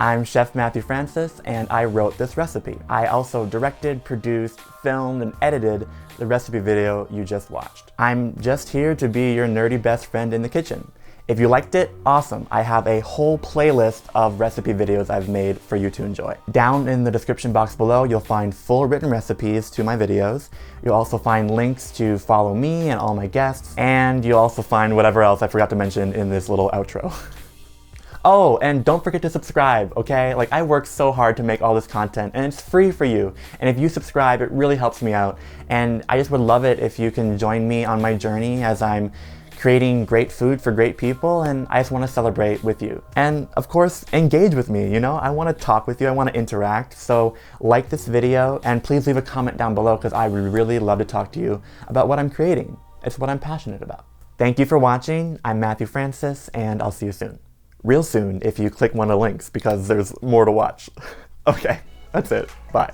I'm Chef Matthew Francis, and I wrote this recipe. I also directed, produced, filmed, and edited the recipe video you just watched. I'm just here to be your nerdy best friend in the kitchen. If you liked it, awesome. I have a whole playlist of recipe videos I've made for you to enjoy. Down in the description box below, you'll find full written recipes to my videos. You'll also find links to follow me and all my guests, and you'll also find whatever else I forgot to mention in this little outro. Oh, and don't forget to subscribe, okay? Like, I work so hard to make all this content, and it's free for you. And if you subscribe, it really helps me out. And I just would love it if you can join me on my journey as I'm creating great food for great people, and I just want to celebrate with you. And of course, engage with me, you know? I want to talk with you, I want to interact. So like this video, and please leave a comment down below because I would really love to talk to you about what I'm creating. It's what I'm passionate about. Thank you for watching. I'm Matthew Francis, and I'll see you soon. Real soon if you click one of the links because there's more to watch. Okay, that's it. Bye.